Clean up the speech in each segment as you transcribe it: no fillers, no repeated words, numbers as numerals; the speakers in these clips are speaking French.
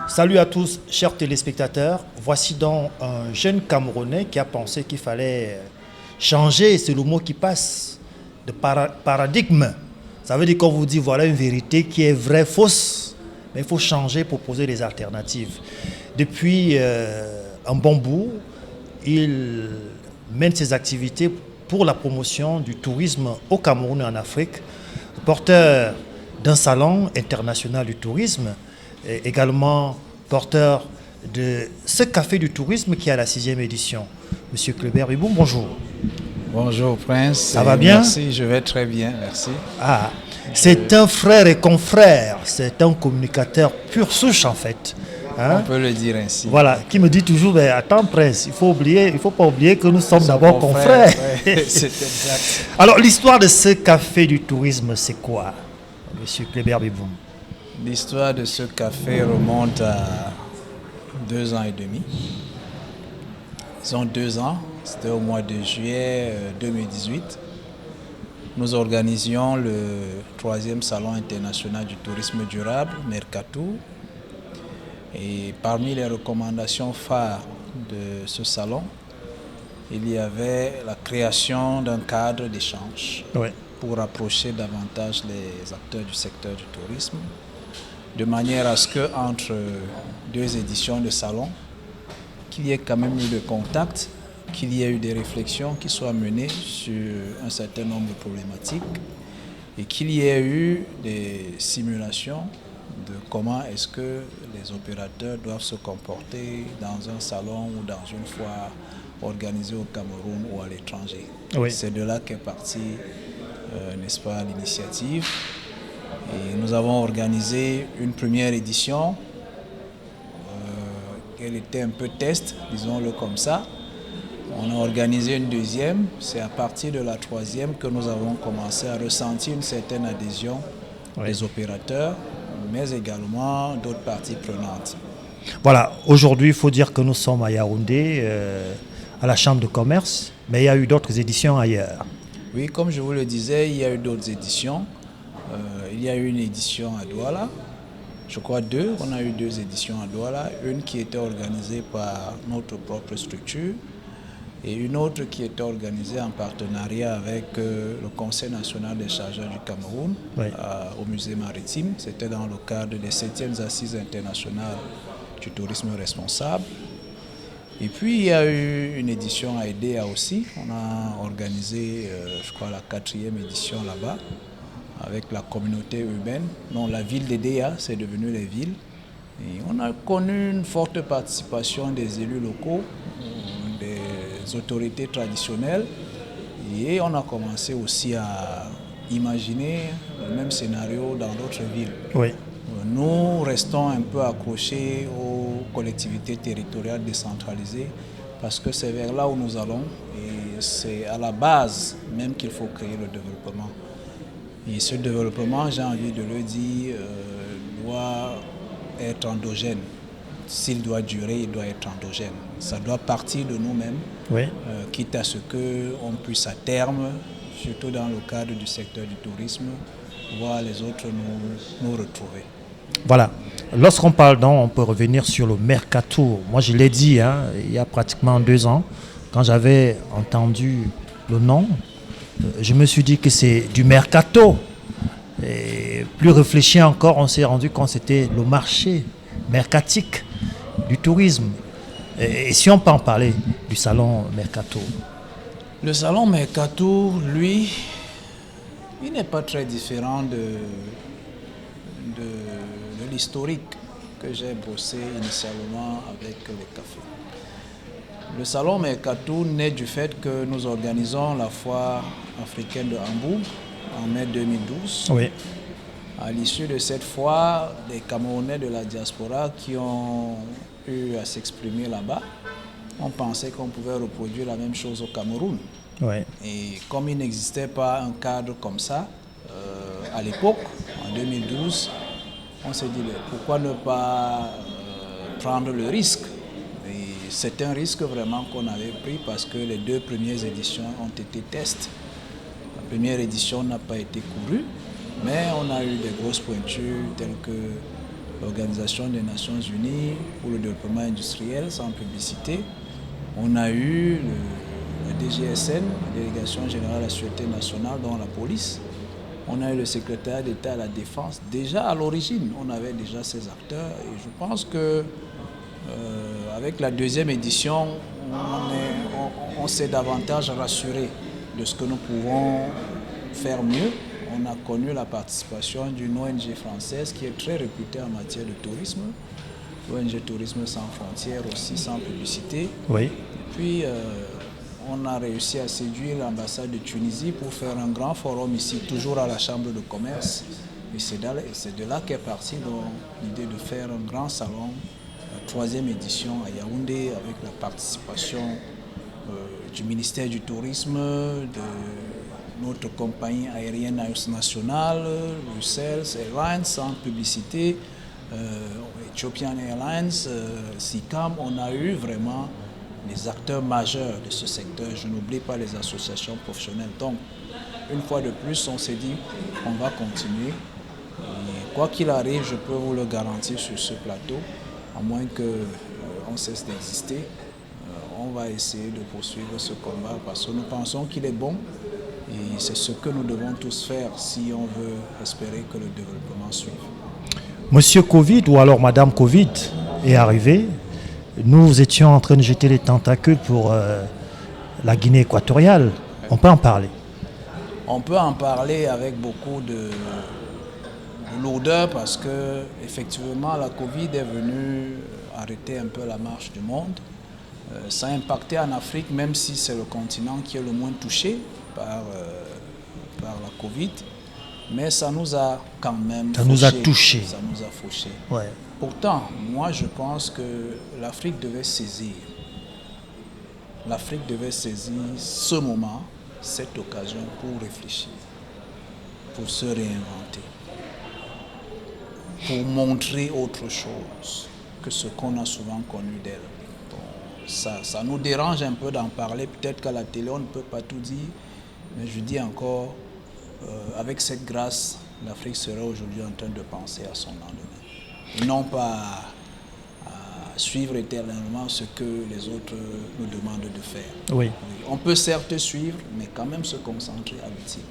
Salut à tous, chers téléspectateurs. Voici donc un jeune Camerounais qui a pensé qu'il fallait changer, c'est le mot qui passe, de paradigme. Ça veut dire qu'on vous dit voilà une vérité qui est vraie, fausse, mais il faut changer pour poser des alternatives. Depuis un bon bout, il mène ses activités pour la promotion du tourisme au Cameroun et en Afrique, porteur d'un salon international du tourisme, et également porteur de ce café du tourisme qui est à la 6e édition. Monsieur Clébert Biboum, bonjour. Bonjour Prince. Ça va bien? Merci, je vais très bien, merci. Ah, c'est un frère et confrère, c'est un communicateur pur souche en fait. Hein? On peut le dire ainsi. Voilà, qui me dit toujours, ben, attends Prince, il faut pas oublier que nous sommes d'abord confrères. Ouais, c'est exact. Alors l'histoire de ce café du tourisme, c'est quoi, Monsieur Clébert Biboum? L'histoire de ce café remonte à 2 ans et demi. Ils ont 2 ans, c'était au mois de juillet 2018. Nous organisions le 3e Salon international du tourisme durable, Mercatou. Et parmi les recommandations phares de ce salon, il y avait la création d'un cadre d'échange pour rapprocher davantage les acteurs du secteur du tourisme, de manière à ce qu'entre 2 éditions de salon, qu'il y ait quand même eu de contacts, qu'il y ait eu des réflexions qui soient menées sur un certain nombre de problématiques et qu'il y ait eu des simulations de comment est-ce que les opérateurs doivent se comporter dans un salon ou dans une foire organisée au Cameroun ou à l'étranger. Oui. C'est de là qu'est partie, n'est-ce pas, l'initiative. Et nous avons organisé une première édition. Elle était un peu test, disons-le comme ça. On a organisé une deuxième. C'est à partir de la 3e que nous avons commencé à ressentir une certaine adhésion des opérateurs, mais également d'autres parties prenantes. Voilà, aujourd'hui, il faut dire que nous sommes à Yaoundé, à la Chambre de commerce, mais il y a eu d'autres éditions ailleurs. Oui, comme je vous le disais, il y a eu d'autres éditions. Il y a eu une édition à Douala, je crois 2. On a eu 2 éditions à Douala, une qui était organisée par notre propre structure et une autre qui était organisée en partenariat avec le Conseil national des chargeurs du Cameroun au musée maritime. C'était dans le cadre des 7e assises internationales du tourisme responsable. Et puis il y a eu une édition à EDEA aussi. On a organisé, je crois, la 4e édition là-bas, avec la communauté urbaine. Non, la ville d'EDEA, c'est devenu les villes. Et on a connu une forte participation des élus locaux, des autorités traditionnelles. Et on a commencé aussi à imaginer le même scénario dans d'autres villes. Oui. Nous restons un peu accrochés aux collectivités territoriales décentralisées parce que c'est vers là où nous allons et c'est à la base même qu'il faut créer le développement. Et ce développement, j'ai envie de le dire, doit être endogène. S'il doit durer, il doit être endogène. Ça doit partir de nous-mêmes, quitte à ce qu'on puisse à terme, surtout dans le cadre du secteur du tourisme, voir les autres nous retrouver. Voilà. Lorsqu'on parle on peut revenir sur le Mercatou. Moi, je l'ai dit, il y a pratiquement 2 ans, quand j'avais entendu le nom, je me suis dit que c'est du mercato. Et plus réfléchi encore, on s'est rendu compte que c'était le marché mercatique du tourisme. Et si on peut en parler du salon Mercato? Le salon Mercato, lui, il n'est pas très différent de l'historique que j'ai bossé initialement avec les cafés. Le salon Mercato naît du fait que nous organisons la foire africaine de Hambourg en mai 2012. Oui. À l'issue de cette foire, des Camerounais de la diaspora qui ont eu à s'exprimer là-bas ont pensé qu'on pouvait reproduire la même chose au Cameroun. Oui. Et comme il n'existait pas un cadre comme ça, à l'époque, en 2012, on s'est dit pourquoi ne pas prendre le risque. Et c'est un risque vraiment qu'on avait pris parce que les 2 premières éditions ont été tests. La première édition n'a pas été courue, mais on a eu des grosses pointures telles que l'Organisation des Nations Unies pour le développement industriel, sans publicité. On a eu le DGSN, la Délégation générale de la sécurité nationale, dont la police. On a eu le secrétaire d'État à la Défense. Déjà à l'origine, on avait déjà ces acteurs et je pense que avec la 2e édition, on s'est davantage rassuré de ce que nous pouvons faire mieux. On a connu la participation d'une ONG française qui est très réputée en matière de tourisme, l'ONG Tourisme sans frontières aussi, sans publicité. Oui. Et puis, on a réussi à séduire l'ambassade de Tunisie pour faire un grand forum ici, toujours à la Chambre de commerce. Et c'est de là qu'est partie l'idée de faire un grand salon, la 3e édition à Yaoundé, avec la participation du ministère du Tourisme, de notre compagnie aérienne nationale, Bruxelles Airlines, sans publicité, Ethiopian Airlines, SICAM. On a eu vraiment les acteurs majeurs de ce secteur. Je n'oublie pas les associations professionnelles. Donc, une fois de plus, on s'est dit on va continuer. Et quoi qu'il arrive, je peux vous le garantir sur ce plateau, à moins qu'on cesse d'exister, on va essayer de poursuivre ce combat parce que nous pensons qu'il est bon et c'est ce que nous devons tous faire si on veut espérer que le développement suive. Monsieur Covid ou alors Madame Covid est arrivé. Nous étions en train de jeter les tentacules pour la Guinée équatoriale. On peut en parler. On peut en parler avec beaucoup de lourdeur parce que effectivement la Covid est venue arrêter un peu la marche du monde. Ça a impacté en Afrique, même si c'est le continent qui est le moins touché par la Covid. Mais ça nous a quand même Ça nous a touché. Ça nous a fauché. Ouais. Pourtant, moi je pense que l'Afrique devait saisir. L'Afrique devait saisir ce moment, cette occasion pour réfléchir, pour se réinventer, pour montrer autre chose que ce qu'on a souvent connu d'elle. Bon, ça nous dérange un peu d'en parler. Peut-être qu'à la télé, on ne peut pas tout dire. Mais je dis encore, avec cette grâce, l'Afrique serait aujourd'hui en train de penser à son lendemain. Et non pas à suivre éternellement ce que les autres nous demandent de faire. Oui. On peut certes suivre, mais quand même se concentrer à l'utile.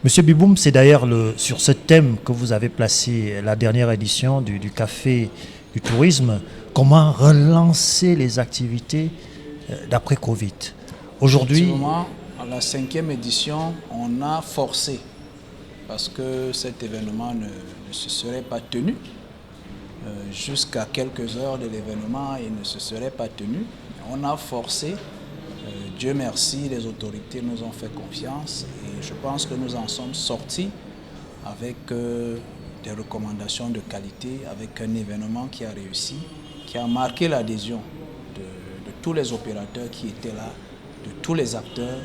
Monsieur Biboum, c'est d'ailleurs sur ce thème que vous avez placé la dernière édition du Café du Tourisme. Comment relancer les activités d'après Covid? Aujourd'hui, à la 5e édition, on a forcé, parce que cet événement ne se serait pas tenu. Jusqu'à quelques heures de l'événement, il ne se serait pas tenu. On a forcé. Dieu merci, les autorités nous ont fait confiance et je pense que nous en sommes sortis avec des recommandations de qualité, avec un événement qui a réussi, qui a marqué l'adhésion de tous les opérateurs qui étaient là, de tous les acteurs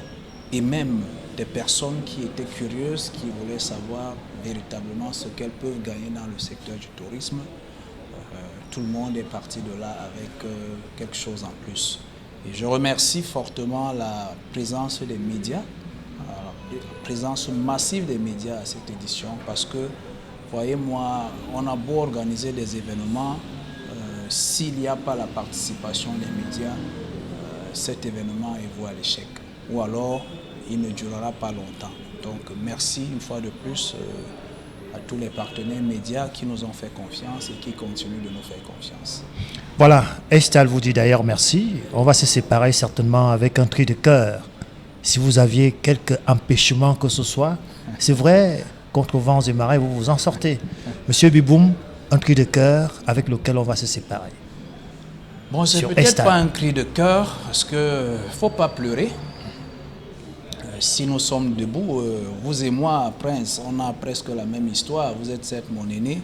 et même des personnes qui étaient curieuses, qui voulaient savoir véritablement ce qu'elles peuvent gagner dans le secteur du tourisme. Tout le monde est parti de là avec quelque chose en plus. Et je remercie fortement la présence des médias, la présence massive des médias à cette édition parce que, voyez-moi, on a beau organiser des événements, s'il n'y a pas la participation des médias, cet événement est voué à l'échec. Ou alors, il ne durera pas longtemps. Donc, merci une fois de plus à tous les partenaires médias qui nous ont fait confiance et qui continuent de nous faire confiance. Voilà, Estelle vous dit d'ailleurs merci. On va se séparer certainement avec un cri de cœur. Si vous aviez quelque empêchement que ce soit, c'est vrai, contre vents et marées, vous vous en sortez. Monsieur Biboum, un cri de cœur avec lequel on va se séparer. Bon, c'est peut-être pas un cri de cœur, parce qu'il ne faut pas pleurer. Si nous sommes debout, vous et moi, Prince, on a presque la même histoire. Vous êtes certes mon aîné.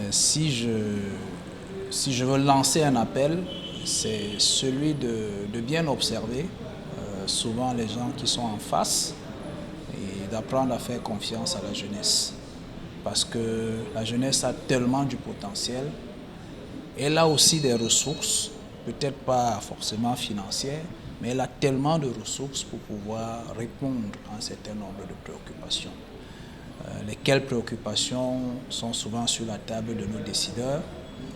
Si je veux lancer un appel, c'est celui de bien observer souvent les gens qui sont en face et d'apprendre à faire confiance à la jeunesse. Parce que la jeunesse a tellement du potentiel. Elle a aussi des ressources peut-être pas forcément financière, mais elle a tellement de ressources pour pouvoir répondre à un certain nombre de préoccupations. Lesquelles préoccupations sont souvent sur la table de nos décideurs.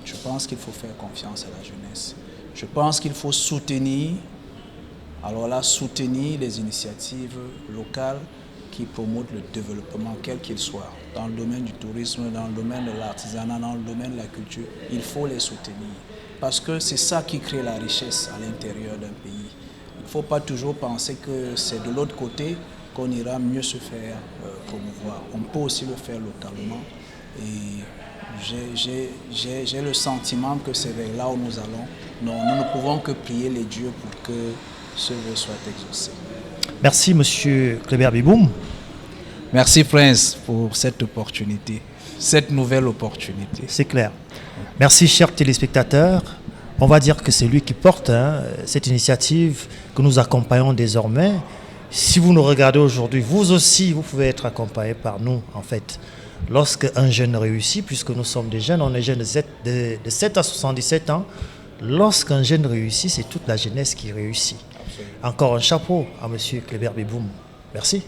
Je pense qu'il faut faire confiance à la jeunesse. Je pense qu'il faut soutenir les initiatives locales qui promotent le développement, quel qu'il soit, dans le domaine du tourisme, dans le domaine de l'artisanat, dans le domaine de la culture. Il faut les soutenir parce que c'est ça qui crée la richesse à l'intérieur d'un pays. Il ne faut pas toujours penser que c'est de l'autre côté qu'on ira mieux se faire promouvoir. On peut aussi le faire localement et j'ai le sentiment que c'est vers là où nous allons. Non, nous ne pouvons que prier les dieux pour que ce vœu soit exaucé. Merci, Monsieur Kleber Biboum. Merci, Prince, pour cette opportunité, cette nouvelle opportunité. C'est clair. Merci, chers téléspectateurs. On va dire que c'est lui qui porte cette initiative que nous accompagnons désormais. Si vous nous regardez aujourd'hui, vous aussi, vous pouvez être accompagné par nous, en fait. Lorsque un jeune réussit, puisque nous sommes des jeunes, on est jeunes de 7 à 77 ans, lorsqu'un jeune réussit, c'est toute la jeunesse qui réussit. Absolument. Encore un chapeau à M. Kleber Biboum. Merci.